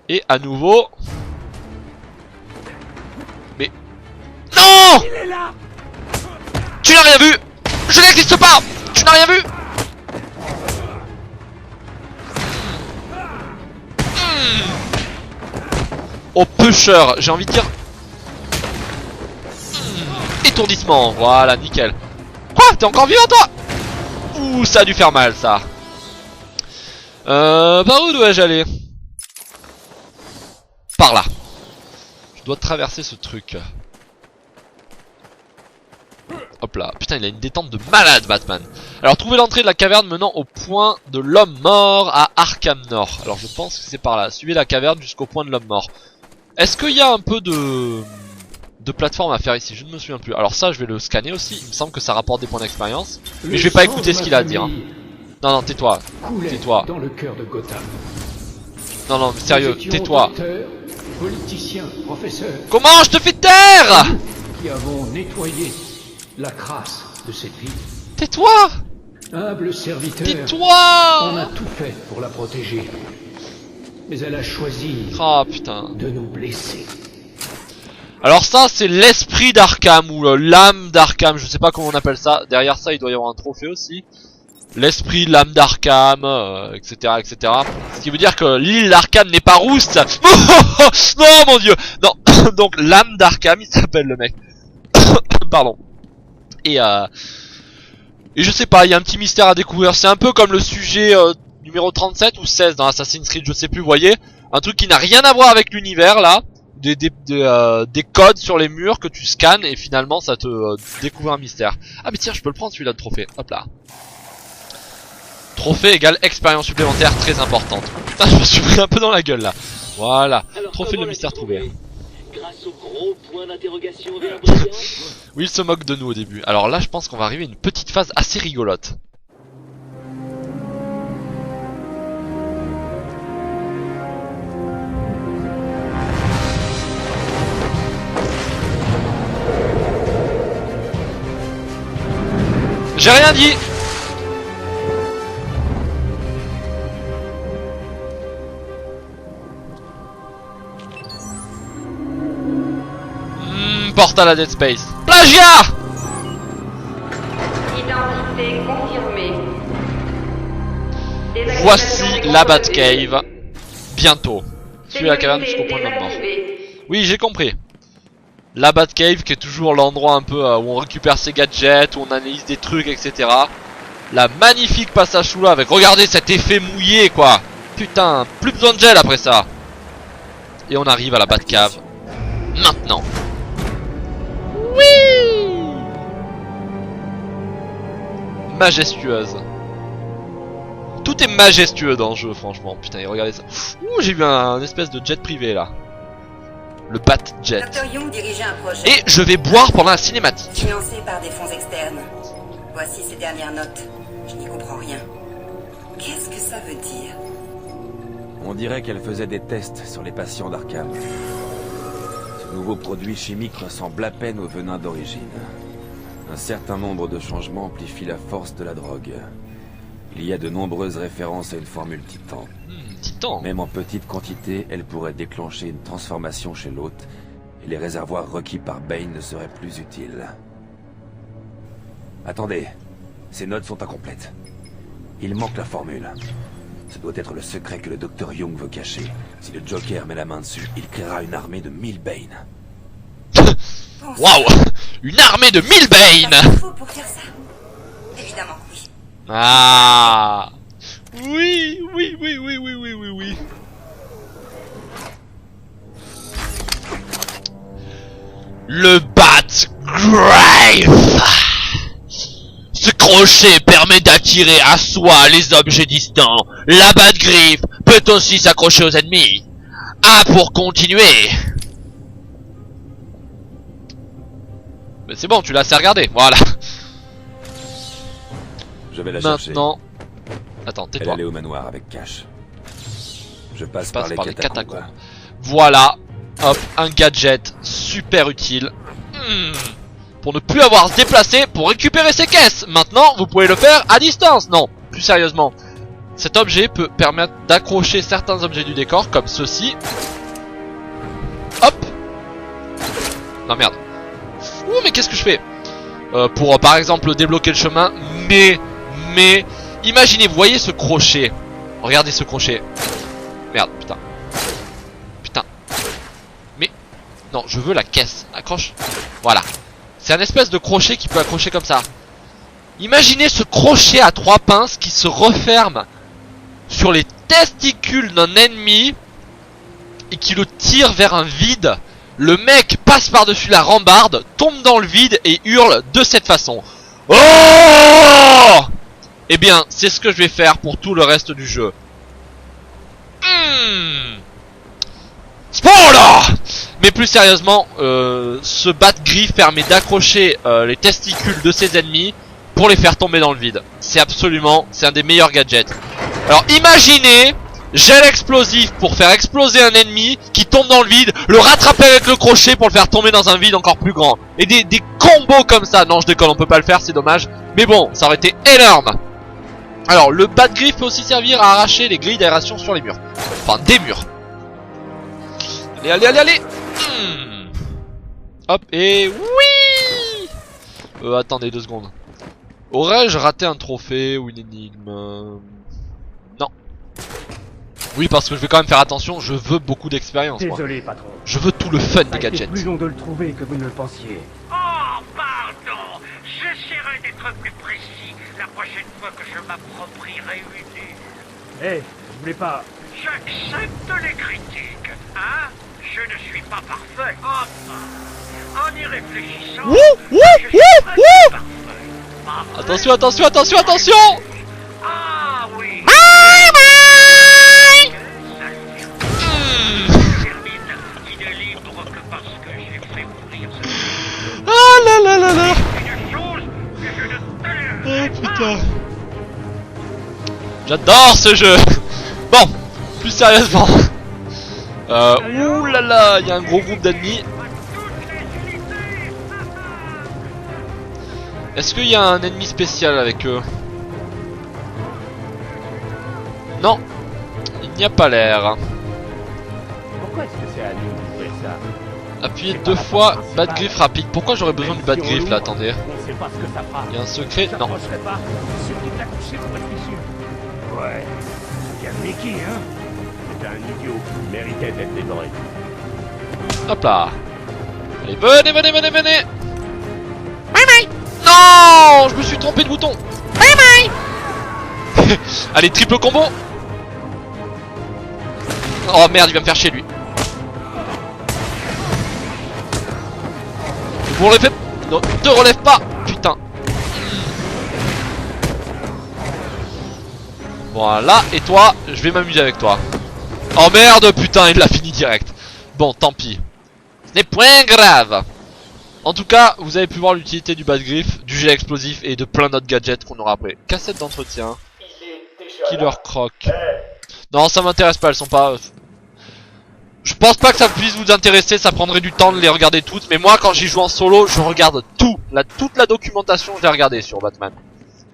Et à nouveau... Mais... Non! Tu n'as rien vu! Je n'existe pas! Tu n'as rien vu! Oh pusher, j'ai envie de dire... Étourdissement, voilà, nickel. Quoi? T'es encore vivant toi? Ouh, ça a dû faire mal ça. Par où dois-je aller? Par là. Je dois traverser ce truc. Hop là. Putain, il a une détente de malade, Batman. Alors, trouvez l'entrée de la caverne menant au point de l'homme mort à Arkham Nord. Alors, je pense que c'est par là. Suivez la caverne jusqu'au point de l'homme mort. Est-ce qu'il y a un peu de plateforme à faire ici? Je ne me souviens plus. Alors ça, je vais le scanner aussi. Il me semble que ça rapporte des points d'expérience. Mais je vais pas écouter ce qu'il a à dire. Non, non, tais-toi. Tais-toi. Dans le cœur de Gotham. Non, non, mais sérieux, tais-toi. Politicien, professeur. Comment je te fais taire? Qui avons nettoyé la crasse de cette ville. Tais-toi. Humble serviteur. Tais-toi. On a tout fait pour la protéger. Mais elle a choisi putain. de nous blesser. Alors ça, c'est l'esprit d'Arkham ou l'âme d'Arkham, je sais pas comment on appelle ça. Derrière ça, il doit y avoir un trophée aussi. L'esprit, l'âme d'Arkham, etc., etc. Ce qui veut dire que l'île d'Arkham n'est pas rousse. Non, mon dieu. Non, donc l'âme d'Arkham, il s'appelle le mec. Pardon. Et je sais pas, il y a un petit mystère à découvrir. C'est un peu comme le sujet numéro 37 ou 16 dans Assassin's Creed, je sais plus, vous voyez. Un truc qui n'a rien à voir avec l'univers, là. Des codes sur les murs que tu scannes et finalement ça te découvre un mystère. Ah mais tiens, je peux le prendre celui-là de trophée. Hop là. Trophée égale expérience supplémentaire très importante. Putain, je me suis pris un peu dans la gueule là. Voilà. Alors, trophée de mystère trouvé. Grâce au gros point d'interrogation vers Brian. Oui, il se moque de nous au début. Alors là, je pense qu'on va arriver à une petite phase assez rigolote. J'ai rien dit. Portal à Dead Space. Plagiat. Identité confirmée. Voici la Batcave. Bientôt. Suivez la caverne jusqu'au point de l'homme mort. Oui, j'ai compris. La Batcave qui est toujours l'endroit un peu où on récupère ses gadgets, où on analyse des trucs, etc. La magnifique passage sous l'eau avec, regardez cet effet mouillé quoi. Putain, plus besoin de gel après ça. Et on arrive à la Batcave. Maintenant. Oui. Majestueuse. Tout est majestueux dans le jeu franchement. Putain, et regardez ça. Ouh, j'ai vu un espèce de jet privé là. Le Bat-Jet. Dr. Young dirigeait un projet Et je vais boire pendant la cinématique. financé par des fonds externes. Voici ses dernières notes. Je n'y comprends rien. Qu'est-ce que ça veut dire? On dirait qu'elle faisait des tests sur les patients d'Arkham. Ce nouveau produit chimique ressemble à peine au venin d'origine. Un certain nombre de changements amplifient la force de la drogue. Il y a de nombreuses références à une formule Titan. Titan. Même en petite quantité, elle pourrait déclencher une transformation chez l'hôte, et les réservoirs requis par Bane ne seraient plus utiles. Attendez, ces notes sont incomplètes. Il manque la formule. Ce doit être le secret que le Dr. Young veut cacher. Si le Joker met la main dessus, il créera une armée de 1000 Bane. Waouh. Une armée de 1000 Bane. Il faut pour faire ça. Évidemment, oui. Ah. Oui, oui, oui, oui, oui, oui, oui, oui. Le Bat-Grave. Ce crochet permet d'attirer à soi les objets distants. La Bat-Griffe peut aussi s'accrocher aux ennemis. Ah, pour continuer. Mais c'est bon, tu l'as assez regardé, voilà. Je vais la chercher. Maintenant... Attends, Elle tais-toi. allait au manoir avec Cash. Je passe par les catacombes. Voilà. Hop, un gadget super utile. Pour ne plus avoir à se déplacer pour récupérer ses caisses. Maintenant, vous pouvez le faire à distance. Non, plus sérieusement. Cet objet peut permettre d'accrocher certains objets du décor, comme ceci. Hop. Non merde. Ouh, mais qu'est-ce que je fais? Pour par exemple débloquer le chemin. Mais imaginez, vous voyez ce crochet. Regardez ce crochet. Merde, putain. Putain. Mais non, je veux la caisse. Accroche. Voilà. C'est un espèce de crochet qui peut accrocher comme ça. Imaginez ce crochet à 3 pinces qui se referme sur les testicules d'un ennemi et qui le tire vers un vide. Le mec passe par-dessus la rambarde, tombe dans le vide et hurle de cette façon. Oh! Eh bien, c'est ce que je vais faire pour tout le reste du jeu. Spoiler! Mais plus sérieusement, ce bat-griffe permet d'accrocher les testicules de ses ennemis pour les faire tomber dans le vide. C'est un des meilleurs gadgets. Alors imaginez, gel explosif pour faire exploser un ennemi qui tombe dans le vide, le rattraper avec le crochet pour le faire tomber dans un vide encore plus grand. Et des combos comme ça. Non, je déconne, on peut pas le faire, c'est dommage. Mais bon, ça aurait été énorme. Alors, le bat-griffe peut aussi servir à arracher les grilles d'aération sur les murs. Enfin, des murs. Allez. Hop, et oui. Attendez 2 secondes. Aurais-je raté un trophée ou une énigme? Non. Oui, parce que je vais quand même faire attention, je veux beaucoup d'expérience. Désolé, patron. Je veux tout le fun des Ça a été gadgets. plus long de le trouver que vous ne le pensiez. Oh, pardon. J'essaierai d'être plus précis la prochaine fois que je m'approprierai une idée. Eh, je voulais pas... J'accepte les critiques, hein? Je ne suis pas parfait. Enfin, en y réfléchissant, je suis presque parfait. Attention. Ah oui. Termine, il est libre que parce que j'ai fait mourir ce... Ah là. Une chose que je ne tolérerai Oh putain. J'adore ce jeu. Bon, plus sérieusement. Ouh là là, il y a un gros groupe d'ennemis. Est-ce qu'il y a un ennemi spécial avec eux? Non, il n'y a pas l'air. Pourquoi est-ce que c'est à nous de faire ça? Appuyez 2 fois, bat-griffe rapide. Pourquoi j'aurais besoin du bat-griffe là? Attendez. On sait pas ce que ça fera. Il y a un secret? Non. J'approcherai pas. Surtout de la coucher pour être fichu. Ouais. Quel Mickey, hein? C'était un idiot. Il méritait d'être dévoré. Hop là. Allez, venez. Bye. Non, je me suis trompé de bouton. Bye. Allez, triple combo. Oh merde, il va me faire chier lui. Vous relevez... Non, te relève pas. Putain. Voilà, et toi, je vais m'amuser avec toi. Oh merde, putain, il l'a fini direct. Bon, tant pis. Ce n'est point grave. En tout cas, vous avez pu voir l'utilité du bat-griffe, du jet explosif et de plein d'autres gadgets qu'on aura après. Cassette d'entretien. Killer Croc. Non, ça m'intéresse pas, elles sont pas... Je pense pas que ça puisse vous intéresser, ça prendrait du temps de les regarder toutes. Mais moi, quand j'y joue en solo, je regarde tout. Toute la documentation, je l'ai regardée sur Batman.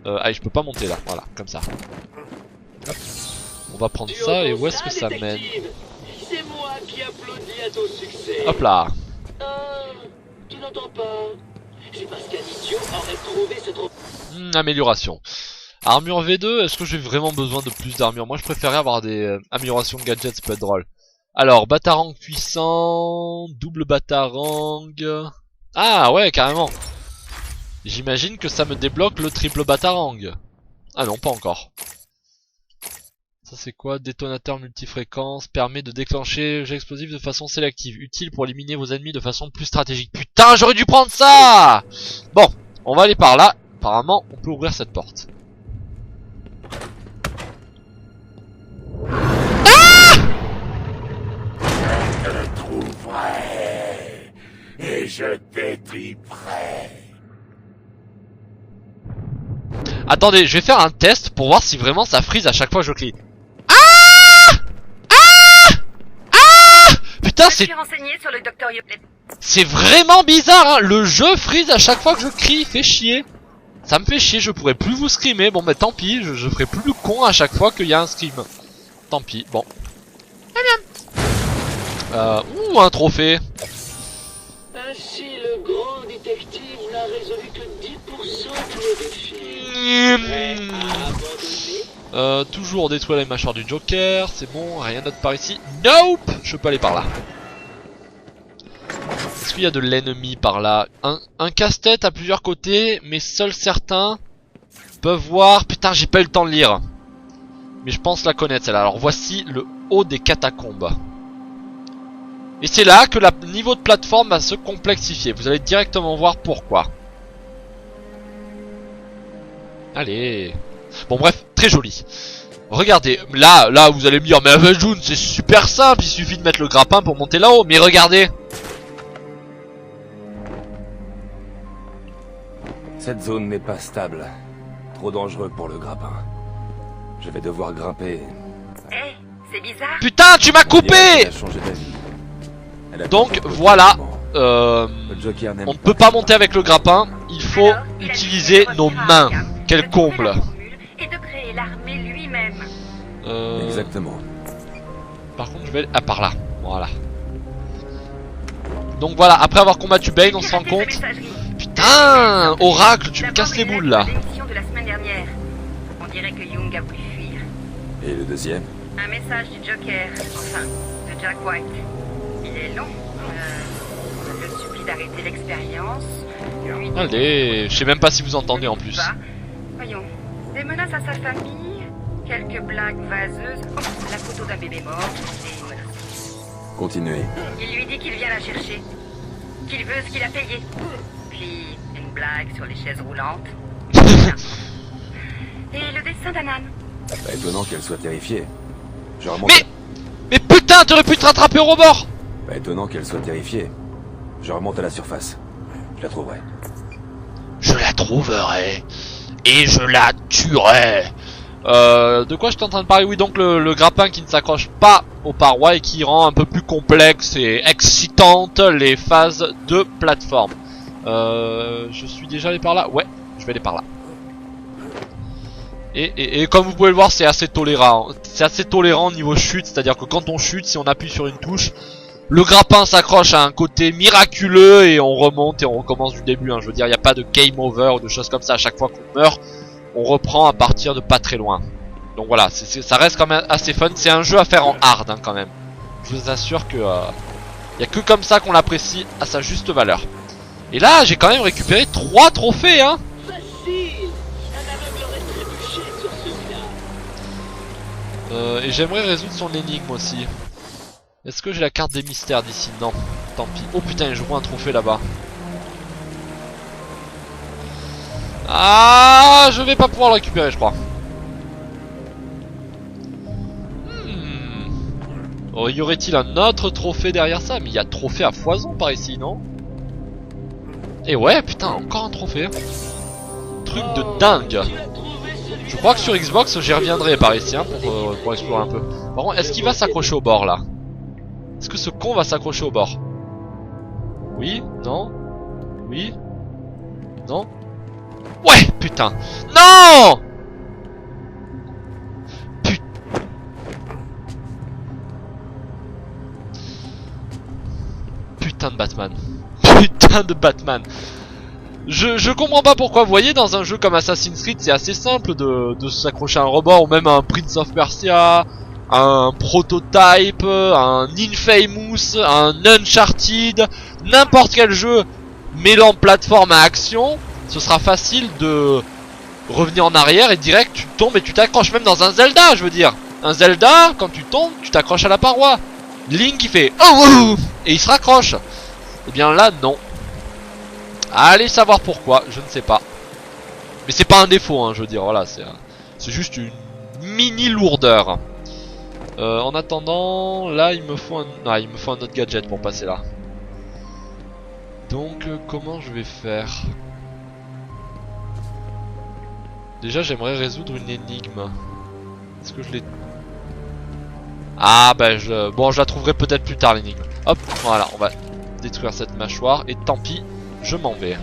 Allez, je peux pas monter là, voilà, comme ça. Hop. On va prendre ça, et où est-ce que ça mène? C'est moi qui applaudis à ton succès. Hop là. Tu n'entends pas? C'est parce qu'un idiot aurait trouvé ce trophée. Amélioration. Armure V2, est-ce que j'ai vraiment besoin de plus d'armure? Moi je préférais avoir des améliorations de gadgets, ça peut être drôle. Alors, batarang puissant, double batarang... Ah ouais, carrément. J'imagine que ça me débloque le triple batarang. Ah non, pas encore. Ça c'est quoi? Détonateur multifréquence, permet de déclencher le jet explosif de façon sélective, utile pour éliminer vos ennemis de façon plus stratégique. Putain, j'aurais dû prendre ça! Bon, on va aller par là. Apparemment, on peut ouvrir cette porte. Et je t'étriperai. Attendez, je vais faire un test pour voir si vraiment ça freeze à chaque fois que je crie. Putain, c'est vraiment bizarre, hein. Le jeu freeze à chaque fois que je crie, fait chier. Ça me fait chier, je pourrais plus vous screamer. Bon bah tant pis, je ferai plus le con à chaque fois qu'il y a un scream. Tant pis, bon. Ouh, un trophée. Ainsi, le grand détective n'a résolu que 10% de nos défis. Prêt à abandonner? Toujours détruire les mâchoires du Joker, c'est bon, rien d'autre par ici. Nope, je peux aller par là. Est-ce qu'il y a de l'ennemi par là? Un casse-tête à plusieurs côtés, mais seuls certains peuvent voir. Putain, j'ai pas eu le temps de lire. Mais je pense la connaître celle-là. Alors voici le haut des catacombes. Et c'est là que le niveau de plateforme va se complexifier. Vous allez directement voir pourquoi. Allez. Bon bref, très joli. Regardez, là vous allez me dire, mais Avengers, c'est super simple, il suffit de mettre le grappin pour monter là-haut. Mais regardez. Cette zone n'est pas stable. Trop dangereux pour le grappin. Je vais devoir grimper. Hé, c'est bizarre. Putain, tu m'as On dirait coupé! qu'elle a changé d'avis. Elle a Donc compris voilà, le Joker n'aime on ne pas peut pas ça. monter avec le grappin, il faut Alors, il a utiliser décidé de nos revenir à mains. Arkham, Quel de trouver comble. la formule et de créer l'armée lui-même. Exactement. Par contre je vais... Ah par là, voilà. Donc voilà, après avoir combattu Bane, on se rend compte... Putain, Oracle, tu me casses les boules là. De la semaine dernière. On dirait que Young a voulu fuir. Et le deuxième? Un message du Joker, enfin, de Jack White. Il est long. Je le supplie d'arrêter l'expérience. Lui dit- Allez, je sais même pas si vous entendez en plus. Bah, voyons, des menaces à sa famille, quelques blagues vaseuses, oh, la photo d'un bébé mort, et une menace. Continuez. Il lui dit qu'il vient la chercher, qu'il veut ce qu'il a payé. Puis, une blague sur les chaises roulantes. Et le dessin d'un âne. Pas étonnant qu'elle soit terrifiée. Je remonte. Mais putain, t'aurais pu te rattraper au rebord. Pas étonnant qu'elle soit terrifiée. Je remonte à la surface. Je la trouverai. Je la trouverai. Et je la tuerai. De quoi j'étais en train de parler? Oui, donc le grappin qui ne s'accroche pas aux parois et qui rend un peu plus complexe et excitante les phases de plateforme. Je suis déjà allé par là? Ouais, je vais aller par là. Et comme vous pouvez le voir, c'est assez tolérant. C'est assez tolérant niveau chute, c'est-à-dire que quand on chute, si on appuie sur une touche, le grappin s'accroche à un côté miraculeux et on remonte et on recommence du début. Hein. Je veux dire, il n'y a pas de game over ou de choses comme ça. À chaque fois qu'on meurt, on reprend à partir de pas très loin. Donc voilà, ça reste quand même assez fun. C'est un jeu à faire en hard hein, quand même. Je vous assure que y a que comme ça qu'on l'apprécie à sa juste valeur. Et là, j'ai quand même récupéré 3 trophées hein. Facile. Un aveugle aurait trébuché sur celui-là. Et j'aimerais résoudre son énigme aussi. Est-ce que j'ai la carte des mystères d'ici? Non, tant pis. Oh putain, je vois un trophée là-bas. Ah, je vais pas pouvoir le récupérer, je crois. Oh, y aurait-il un autre trophée derrière ça? Mais il y a trophée à foison par ici, non? Et ouais, putain, encore un trophée. Truc de dingue. Tu as trouvé celui-là. Je crois que sur Xbox, j'y reviendrai par ici hein, pour explorer un peu. Par contre, est-ce qu'il va s'accrocher au bord là? Est-ce que ce con va s'accrocher au bord? Oui? Non? Oui? Non? Ouais! Putain! Non! Putain de Batman. Putain de Batman. Je comprends pas pourquoi, vous voyez, dans un jeu comme Assassin's Creed, c'est assez simple de s'accrocher à un rebord, ou même à un Prince of Persia, un Prototype, un Infamous, un Uncharted, n'importe quel jeu mêlant plateforme à action, ce sera facile de revenir en arrière et direct tu tombes et tu t'accroches, même dans un Zelda, je veux dire. Un Zelda, quand tu tombes, tu t'accroches à la paroi. Link qui fait oh, et il se raccroche. Et bien là, non. Allez savoir pourquoi, je ne sais pas. Mais c'est pas un défaut, hein, je veux dire, voilà, c'est juste une mini lourdeur. En attendant, là il me faut un autre gadget pour passer là. Donc comment je vais faire? Déjà j'aimerais résoudre une énigme. Est-ce que je l'ai... Ah bah bon, je la trouverai peut-être plus tard l'énigme. Hop, voilà, on va détruire cette mâchoire et tant pis, je m'en vais.